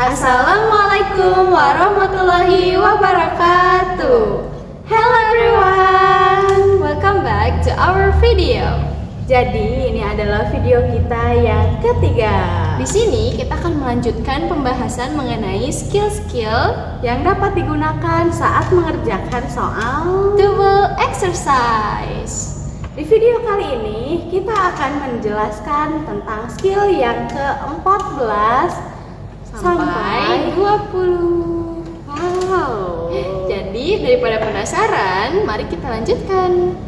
Assalamualaikum warahmatullahi wabarakatuh. Hello everyone, welcome back to our video. Jadi ini adalah video kita yang ketiga. Di sini kita akan melanjutkan pembahasan mengenai skill-skill yang dapat digunakan saat mengerjakan soal double exercise. Di video kali ini kita akan menjelaskan tentang skill yang ke-14 sampai 20. Wow. Jadi daripada penasaran, mari kita lanjutkan.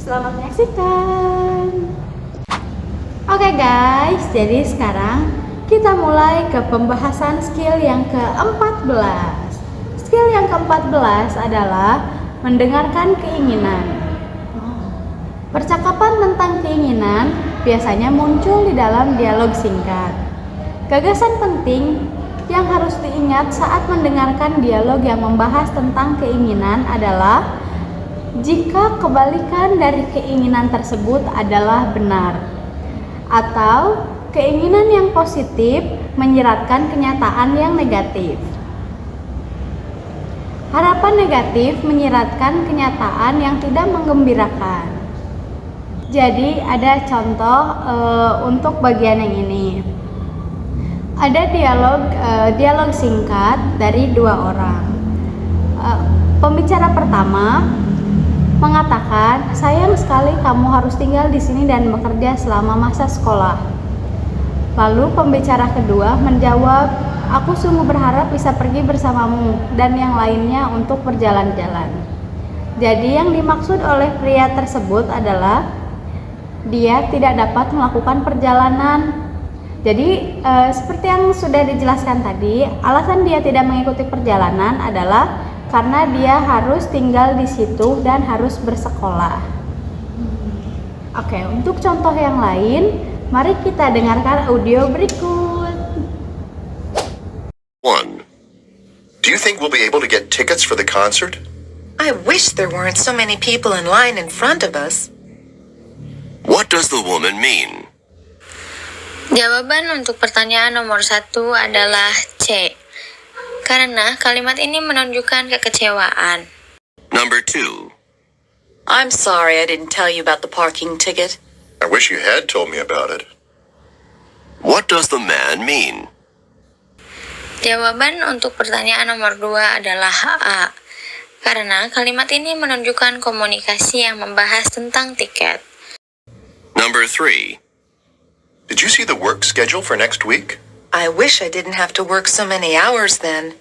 Selamat menyaksikan. Oke guys, jadi sekarang kita mulai ke pembahasan skill yang ke-14. Skill yang ke-14 adalah mendengarkan keinginan. Percakapan tentang keinginan biasanya muncul di dalam dialog singkat. Gagasan penting yang harus diingat saat mendengarkan dialog yang membahas tentang keinginan adalah jika kebalikan dari keinginan tersebut adalah benar, atau keinginan yang positif menyiratkan kenyataan yang negatif. Harapan negatif menyiratkan kenyataan yang tidak menggembirakan. Jadi ada contoh untuk bagian yang ini. Ada dialog singkat dari dua orang. Pembicara pertama mengatakan, "Sayang sekali kamu harus tinggal di sini dan bekerja selama masa sekolah." Lalu pembicara kedua menjawab, "Aku sungguh berharap bisa pergi bersamamu dan yang lainnya untuk berjalan-jalan." Jadi yang dimaksud oleh pria tersebut adalah dia tidak dapat melakukan perjalanan. Jadi seperti yang sudah dijelaskan tadi, alasan dia tidak mengikuti perjalanan adalah karena dia harus tinggal di situ dan harus bersekolah. Oke, untuk contoh yang lain, mari kita dengarkan audio berikut. 1. Do you think we'll be able to get tickets for the concert? I wish there weren't so many people in line in front of us. What does the woman mean? Jawaban untuk pertanyaan nomor 1 adalah C, karena kalimat ini menunjukkan kekecewaan. Number 2. I'm sorry I didn't tell you about the parking ticket. I wish you had told me about it. What does the man mean? Jawaban untuk pertanyaan nomor 2 adalah A, karena kalimat ini menunjukkan komunikasi yang membahas tentang tiket. Number 3. Did you see the work schedule for next week? I wish I didn't have to work so many hours then.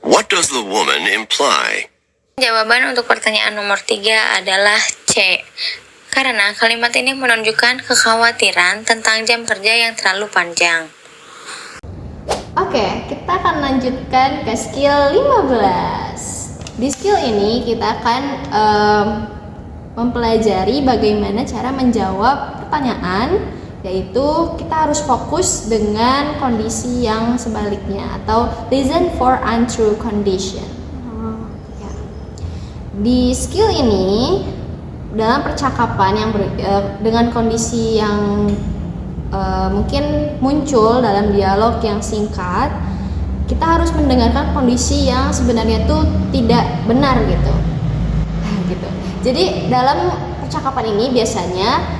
What does the woman imply? Jawaban untuk pertanyaan nomor 3 adalah C, karena kalimat ini menunjukkan kekhawatiran tentang jam kerja yang terlalu panjang. Oke, kita akan lanjutkan ke skill 15. Di skill ini kita akan mempelajari bagaimana cara menjawab pertanyaan, yaitu kita harus fokus dengan kondisi yang sebaliknya atau listen for untrue condition. Ya. Di skill ini dalam percakapan yang dengan kondisi yang mungkin muncul dalam dialog yang singkat, kita harus mendengarkan kondisi yang sebenarnya itu tidak benar gitu. Gitu. Jadi dalam percakapan ini biasanya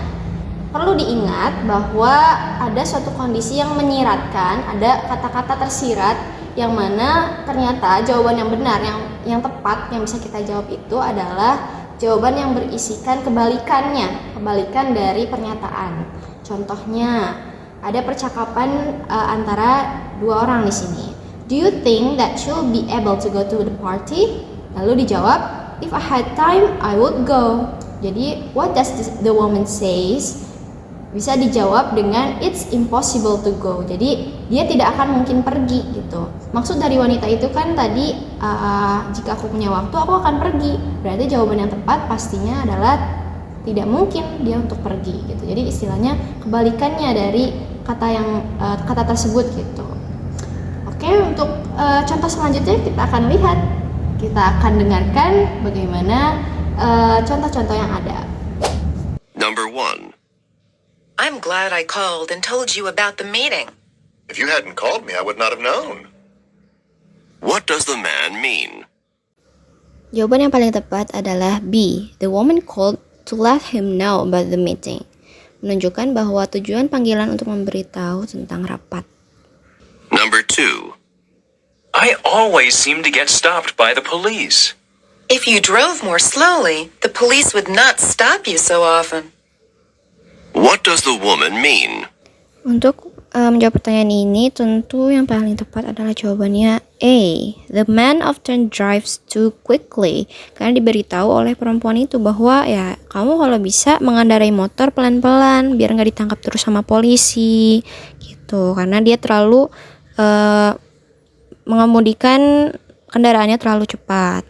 perlu diingat bahwa ada suatu kondisi yang menyiratkan, ada kata-kata tersirat yang mana ternyata jawaban yang benar, yang tepat yang bisa kita jawab itu adalah jawaban yang berisikan kebalikan dari pernyataan. Contohnya, ada percakapan antara dua orang di sini. Do you think that you'll be able to go to the party? Lalu dijawab, if I had time, I would go. Jadi, what does the woman says? Bisa dijawab dengan it's impossible to go. Jadi dia tidak akan mungkin pergi gitu. Maksud dari wanita itu kan tadi jika aku punya waktu aku akan pergi. Berarti jawaban yang tepat pastinya adalah tidak mungkin dia untuk pergi gitu. Jadi istilahnya kebalikannya dari kata tersebut gitu. Oke, untuk contoh selanjutnya kita akan lihat. Kita akan dengarkan bagaimana contoh-contoh yang ada. Number 1. I'm glad I called and told you about the meeting. If you hadn't called me, I would not have known. What does the man mean? Jawaban yang paling tepat adalah B. The woman called to let him know about the meeting. Menunjukkan bahwa tujuan panggilan untuk memberitahu tentang rapat. Number 2. I always seem to get stopped by the police. If you drove more slowly, the police would not stop you so often. What does the woman mean? Untuk menjawab pertanyaan ini, tentu yang paling tepat adalah jawabannya A. The man often drives too quickly. Karena diberitahu oleh perempuan itu bahwa ya kamu kalau bisa mengendarai motor pelan-pelan biar nggak ditangkap terus sama polisi gitu. Karena dia terlalu mengemudikan kendaraannya terlalu cepat.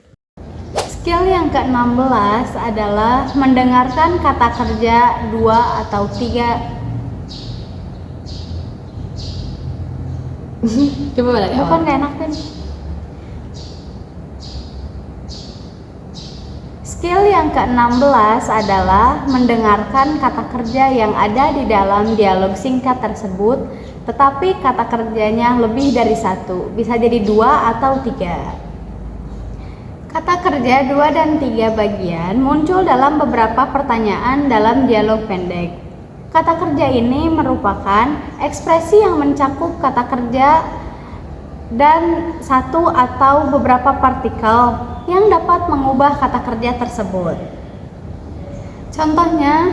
Skill yang ke-16 adalah mendengarkan kata kerja 2 atau 3. Coba balik. Bukan gak enak kan? Skill yang ke-16 adalah mendengarkan kata kerja yang ada di dalam dialog singkat tersebut, tetapi kata kerjanya lebih dari satu, bisa jadi 2 atau 3. Kata kerja 2 dan 3 bagian muncul dalam beberapa pertanyaan dalam dialog pendek. Kata kerja ini merupakan ekspresi yang mencakup kata kerja dan satu atau beberapa partikel yang dapat mengubah kata kerja tersebut. Contohnya,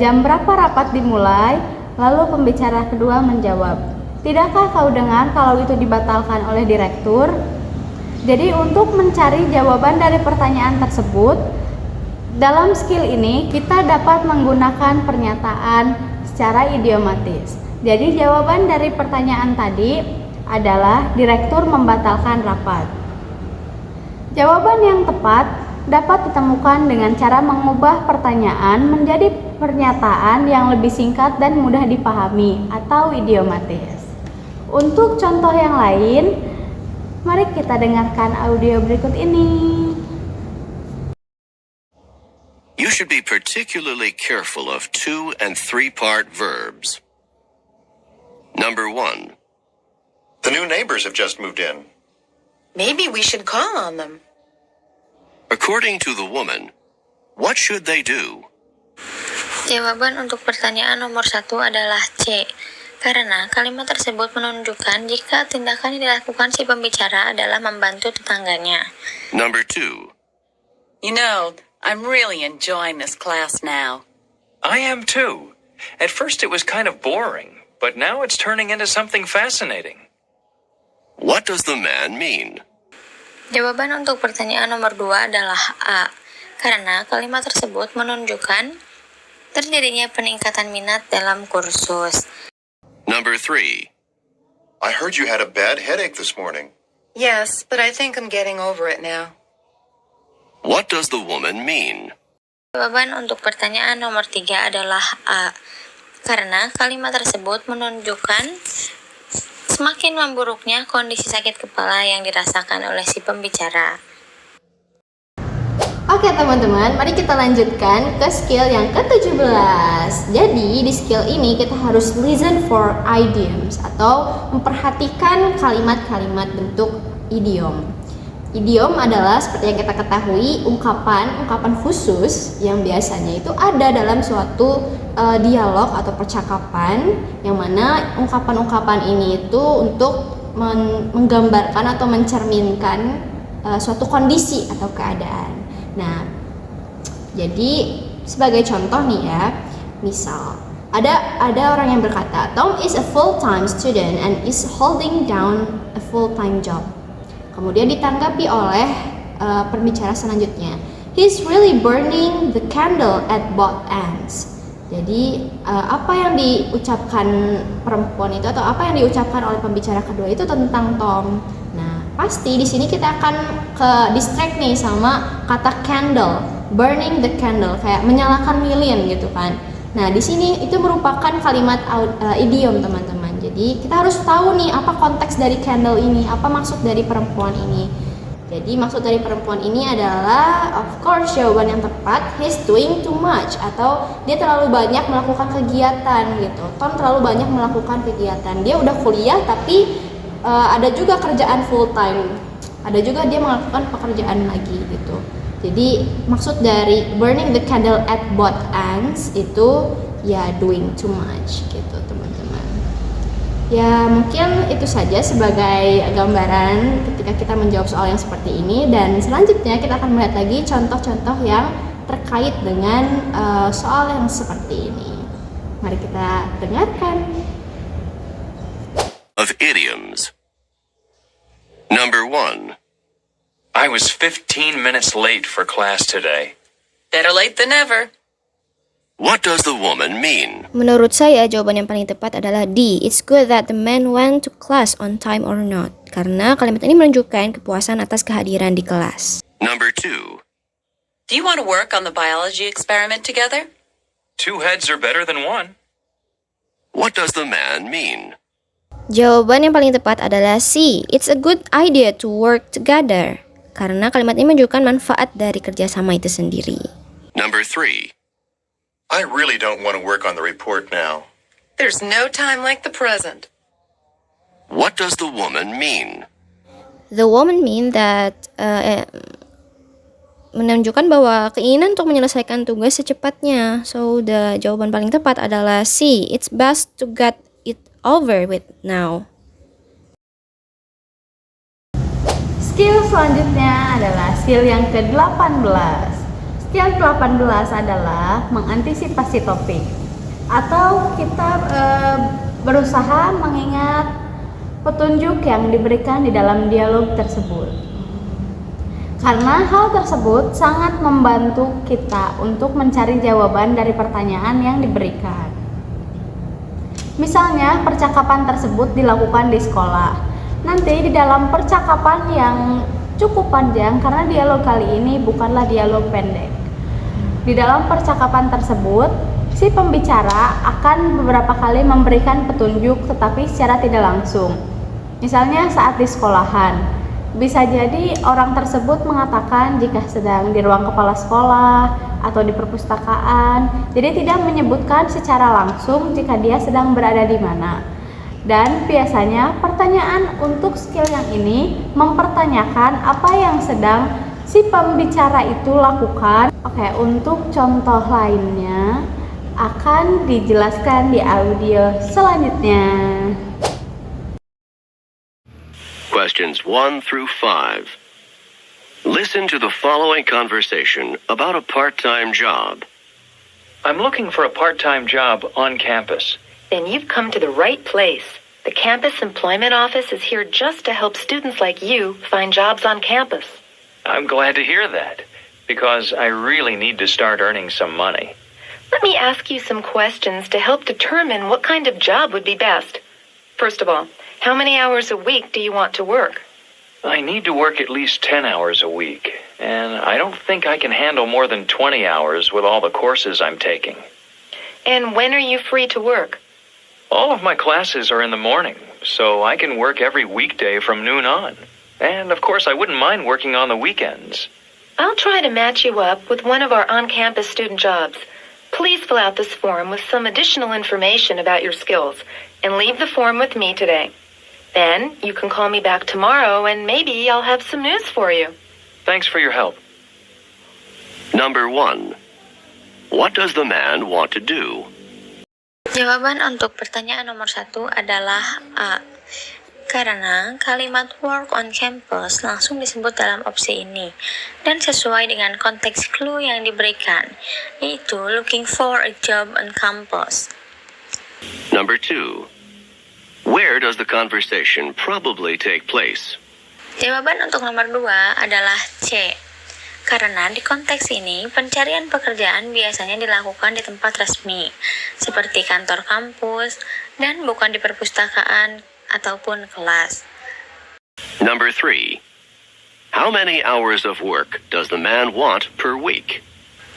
jam berapa rapat dimulai? Lalu pembicara kedua menjawab, tidakkah kau dengar kalau itu dibatalkan oleh direktur? Jadi untuk mencari jawaban dari pertanyaan tersebut, dalam skill ini kita dapat menggunakan pernyataan secara idiomatis. Jadi jawaban dari pertanyaan tadi adalah direktur membatalkan rapat. Jawaban yang tepat dapat ditemukan dengan cara mengubah pertanyaan menjadi pernyataan yang lebih singkat dan mudah dipahami atau idiomatis. Untuk contoh yang lain, mari kita dengarkan audio berikut ini. You should be particularly careful of 2- and 3-part verbs. Number 1. The new neighbors have just moved in. Maybe we should call on them. According to the woman, what should they do? Jawaban untuk pertanyaan nomor 1 adalah C. Karena kalimat tersebut menunjukkan jika tindakan yang dilakukan si pembicara adalah membantu tetangganya. Number 2. You know, I'm really enjoying this class now. I am too. At first it was kind of boring, but now it's turning into something fascinating. What does the man mean? Jawaban untuk pertanyaan nomor 2 adalah A. Karena kalimat tersebut menunjukkan terjadinya peningkatan minat dalam kursus. Number 3. I heard you had a bad headache this morning. Yes, but I think I'm getting over it now. What does the woman mean? Jawaban untuk pertanyaan nomor 3 adalah A. Karena kalimat tersebut menunjukkan semakin memburuknya kondisi sakit kepala yang dirasakan oleh si pembicara. Oke teman-teman, mari kita lanjutkan ke skill yang ke-17. Jadi di skill ini kita harus listen for idioms atau memperhatikan kalimat-kalimat bentuk idiom. Idiom adalah seperti yang kita ketahui ungkapan khusus yang biasanya itu ada dalam suatu dialog atau percakapan, yang mana ungkapan-ungkapan ini itu untuk menggambarkan atau mencerminkan suatu kondisi atau keadaan. Nah, jadi sebagai contoh nih ya, misal ada orang yang berkata, Tom is a full-time student and is holding down a full-time job. Kemudian ditanggapi oleh pembicara selanjutnya, he's really burning the candle at both ends. Jadi apa yang diucapkan perempuan itu atau apa yang diucapkan oleh pembicara kedua itu tentang Tom. Nah, pasti di sini kita akan ke distract nih sama kata candle, burning the candle, kayak menyalakan lilin gitu kan. Nah, di sini itu merupakan kalimat idiom teman-teman. Jadi kita harus tahu nih apa konteks dari candle ini, apa maksud dari perempuan ini. Jadi maksud dari perempuan ini adalah, of course, jawaban yang tepat, he's doing too much, atau dia terlalu banyak melakukan kegiatan gitu. Tom terlalu banyak melakukan kegiatan. Dia udah kuliah tapi ada juga kerjaan full time. Ada juga dia melakukan pekerjaan lagi gitu. Jadi maksud dari burning the candle at both ends itu ya doing too much gitu, teman-teman. Ya mungkin itu saja sebagai gambaran ketika kita menjawab soal yang seperti ini, dan selanjutnya kita akan melihat lagi contoh-contoh yang terkait dengan soal yang seperti ini. Mari kita dengarkan. Of idioms. Number 1. I was 15 minutes late for class today. Better late than never. What does the woman mean? Menurut saya, jawaban yang paling tepat adalah D. It's good that the man went to class on time or not. Karena kalimat ini menunjukkan kepuasan atas kehadiran di kelas. Number 2. Do you want to work on the biology experiment together? 2 heads are better than 1. What does the man mean? Jawaban yang paling tepat adalah C. It's a good idea to work together. Karena kalimat ini menunjukkan manfaat dari kerjasama itu sendiri. Number 3. I really don't want to work on the report now. There's no time like the present. What does the woman mean? The woman mean that menunjukkan bahwa keinginan untuk menyelesaikan tugas secepatnya. So, the jawaban paling tepat adalah C. It's best to get it over with now. Skill selanjutnya adalah skill yang ke-18. Skill ke-18 adalah mengantisipasi topik, atau kita berusaha mengingat petunjuk yang diberikan di dalam dialog tersebut. Karena hal tersebut sangat membantu kita untuk mencari jawaban dari pertanyaan yang diberikan. Misalnya, percakapan tersebut dilakukan di sekolah. Nanti di dalam percakapan yang cukup panjang, karena dialog kali ini bukanlah dialog pendek. Di dalam percakapan tersebut, si pembicara akan beberapa kali memberikan petunjuk tetapi secara tidak langsung. Misalnya saat di sekolahan, bisa jadi orang tersebut mengatakan jika sedang di ruang kepala sekolah atau di perpustakaan, jadi tidak menyebutkan secara langsung jika dia sedang berada di mana. Dan biasanya pertanyaan untuk skill yang ini mempertanyakan apa yang sedang si pembicara itu lakukan. Oke, untuk contoh lainnya akan dijelaskan di audio selanjutnya. Questions 1 through 5. Listen to the following conversation about a part-time job. I'm looking for a part-time job on campus. Then you've come to the right place. The campus employment office is here just to help students like you find jobs on campus. I'm glad to hear that, because I really need to start earning some money. Let me ask you some questions to help determine what kind of job would be best. First of all, how many hours a week do you want to work? I need to work at least 10 hours a week, and I don't think I can handle more than 20 hours with all the courses I'm taking. And when are you free to work? All of my classes are in the morning, so I can work every weekday from noon on. And of course, I wouldn't mind working on the weekends. I'll try to match you up with one of our on-campus student jobs. Please fill out this form with some additional information about your skills, and leave the form with me today. Then you can call me back tomorrow, and maybe I'll have some news for you. Thanks for your help. Number 1. What does the man want to do? Jawaban untuk pertanyaan nomor 1 adalah A. Karena kalimat work on campus langsung disebut dalam opsi ini dan sesuai dengan konteks clue yang diberikan, yaitu looking for a job on campus. Number 2. Where does the conversation probably take place? Jawaban untuk nomor 2 adalah C. Karena di konteks ini, pencarian pekerjaan biasanya dilakukan di tempat resmi, seperti kantor kampus, dan bukan di perpustakaan ataupun kelas. Number 3. How many hours of work does the man want per week?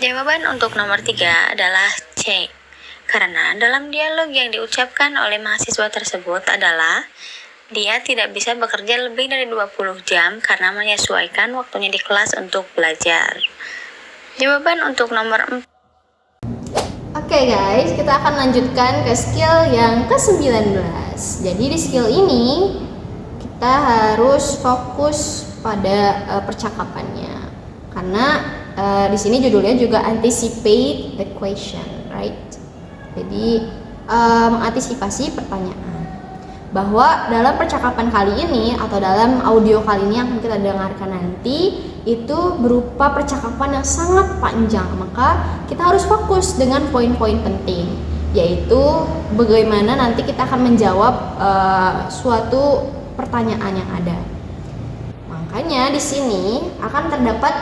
Jawaban untuk nomor 3 adalah C. Karena dalam dialog yang diucapkan oleh mahasiswa tersebut adalah Dia tidak bisa bekerja lebih dari 20 jam karena menyesuaikan waktunya di kelas untuk belajar. Jawaban untuk nomor 4. Oke guys, kita akan lanjutkan ke skill yang ke-19. Jadi di skill ini kita harus fokus pada percakapannya. Karena di sini judulnya juga anticipate the question, right? Jadi mengantisipasi pertanyaan. Bahwa dalam percakapan kali ini atau dalam audio kali ini yang kita dengarkan nanti itu berupa percakapan yang sangat panjang, maka kita harus fokus dengan poin-poin penting, yaitu bagaimana nanti kita akan menjawab suatu pertanyaan yang ada. Makanya di sini akan terdapat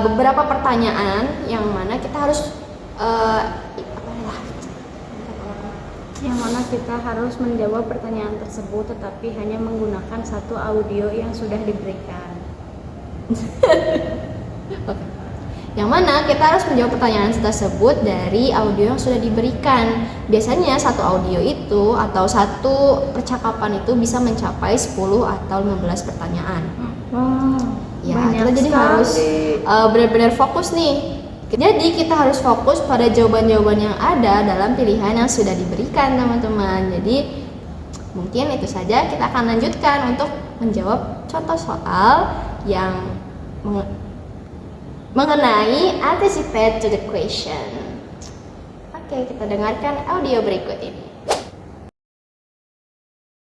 beberapa pertanyaan yang mana kita harus menjawab pertanyaan tersebut, tetapi hanya menggunakan satu audio yang sudah diberikan. Yang mana kita harus menjawab pertanyaan tersebut dari audio yang sudah diberikan. Biasanya satu audio itu atau satu percakapan itu bisa mencapai 10 atau 15 pertanyaan. Ya, kita jadi harus benar-benar fokus nih. Jadi kita harus fokus pada jawaban-jawaban yang ada dalam pilihan yang sudah diberikan, teman-teman. Jadi mungkin itu saja, kita akan lanjutkan untuk menjawab contoh soal yang mengenai anticipate to the question. Oke, kita dengarkan audio berikut ini.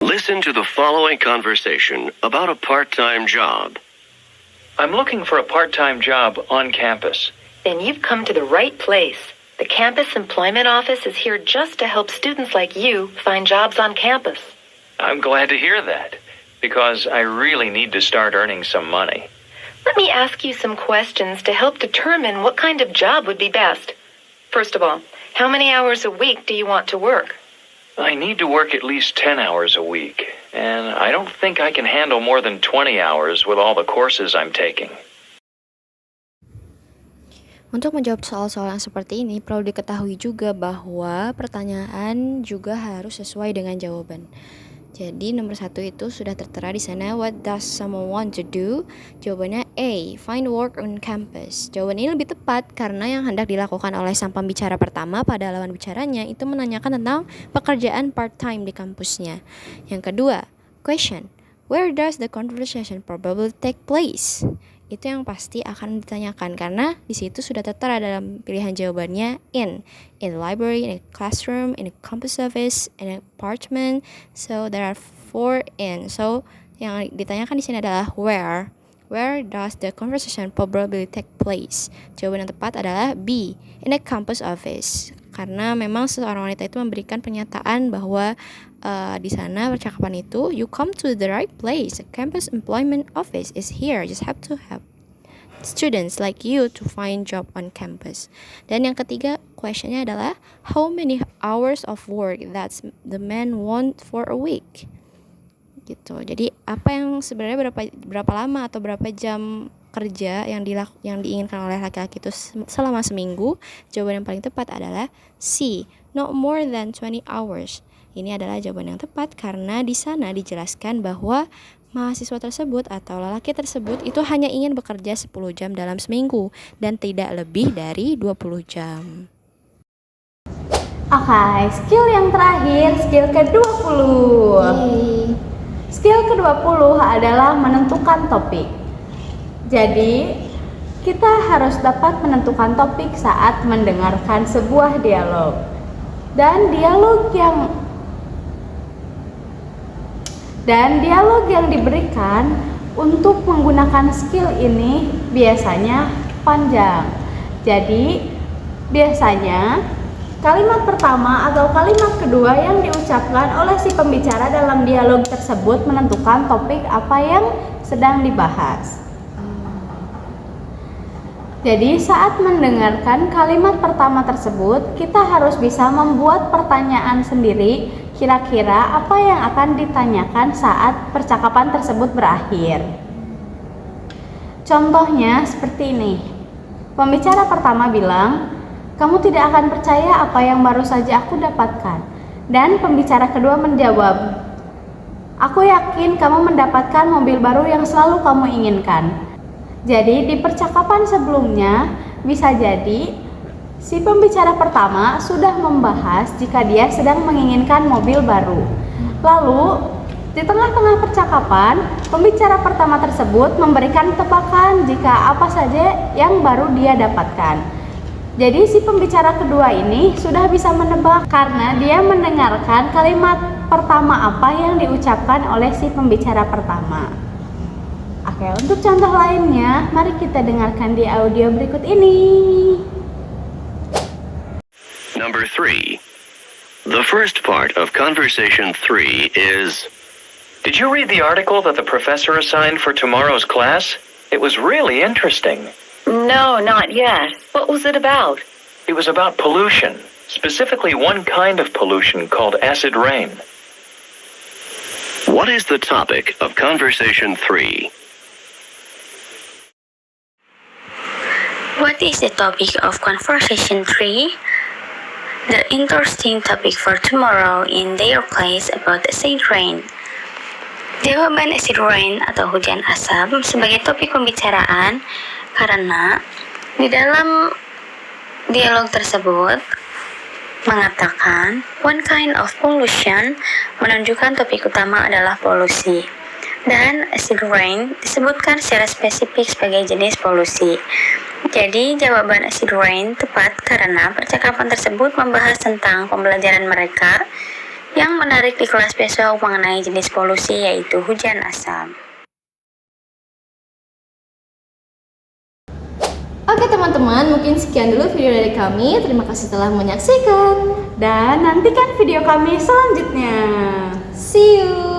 Listen to the following conversation about a part-time job. I'm looking for a part-time job on campus. Then you've come to the right place. The campus employment office is here just to help students like you find jobs on campus. I'm glad to hear that, because I really need to start earning some money. Let me ask you some questions to help determine what kind of job would be best. First of all, how many hours a week do you want to work? I need to work at least 10 hours a week, and I don't think I can handle more than 20 hours with all the courses I'm taking. Untuk menjawab soal-soal yang seperti ini, perlu diketahui juga bahwa pertanyaan juga harus sesuai dengan jawaban. Jadi nomor 1 itu sudah tertera di sana. What does someone want to do? Jawabannya A. Find work on campus. Jawaban ini lebih tepat karena yang hendak dilakukan oleh sang pembicara pertama pada lawan bicaranya itu menanyakan tentang pekerjaan part-time di kampusnya. Yang kedua, question. Where does the conversation probably take place? Itu yang pasti akan ditanyakan karena di situ sudah tertera dalam pilihan jawabannya in a library, in a classroom, in a campus office, in an apartment. So there are 4 in. So yang ditanyakan di sini adalah where does the conversation probably take place? Jawaban yang tepat adalah B, in a campus office. Karena memang seorang wanita itu memberikan pernyataan bahwa di sana percakapan itu, you come to the right place. The campus employment office is here. Just have to help students like you to find job on campus. Dan yang ketiga, questionnya adalah how many hours of work that the man want for a week. Gitu. Jadi apa yang sebenarnya berapa lama atau berapa jam kerja yang diinginkan oleh laki-laki itu selama seminggu? Jawaban yang paling tepat adalah C, not more than 20 hours. Ini adalah jawaban yang tepat karena di sana dijelaskan bahwa mahasiswa tersebut atau lelaki tersebut itu hanya ingin bekerja 10 jam dalam seminggu dan tidak lebih dari 20 jam. Oke, skill yang terakhir, skill ke-20. Skill ke-20 adalah menentukan topik. Jadi, kita harus dapat menentukan topik saat mendengarkan sebuah dialog. Dan dialog yang diberikan untuk menggunakan skill ini biasanya panjang. Jadi, biasanya kalimat pertama atau kalimat kedua yang diucapkan oleh si pembicara dalam dialog tersebut menentukan topik apa yang sedang dibahas. Jadi saat mendengarkan kalimat pertama tersebut, kita harus bisa membuat pertanyaan sendiri, kira-kira apa yang akan ditanyakan saat percakapan tersebut berakhir. Contohnya seperti ini. Pembicara pertama bilang, "Kamu tidak akan percaya apa yang baru saja aku dapatkan." Dan pembicara kedua menjawab, Aku yakin kamu mendapatkan mobil baru yang selalu kamu inginkan. Jadi di percakapan sebelumnya bisa jadi si pembicara pertama sudah membahas jika dia sedang menginginkan mobil baru. Lalu di tengah-tengah percakapan, pembicara pertama tersebut memberikan tebakan jika apa saja yang baru dia dapatkan. Jadi si pembicara kedua ini sudah bisa menebak karena dia mendengarkan kalimat pertama apa yang diucapkan oleh si pembicara pertama. Oke, untuk contoh lainnya, mari kita dengarkan di audio berikut ini. Number 3. The first part of conversation 3 is, Did you read the article that the professor assigned for tomorrow's class? It was really interesting. No, not yet. What was it about? It was about pollution, specifically one kind of pollution called acid rain. what is the topic of conversation 3? What is the topic of conversation 3? The interesting topic for tomorrow in their class about acid rain. Jawaban acid rain atau hujan asap sebagai topik pembicaraan karena di dalam dialog tersebut mengatakan one kind of pollution menunjukkan topik utama adalah polusi dan acid rain disebutkan secara spesifik sebagai jenis polusi. Jadi jawaban acid rain tepat karena percakapan tersebut membahas tentang pembelajaran mereka yang menarik di kelas besok mengenai jenis polusi yaitu hujan asap. Oke teman-teman, mungkin sekian dulu video dari kami. Terima kasih telah menyaksikan. Dan nantikan video kami selanjutnya. See you!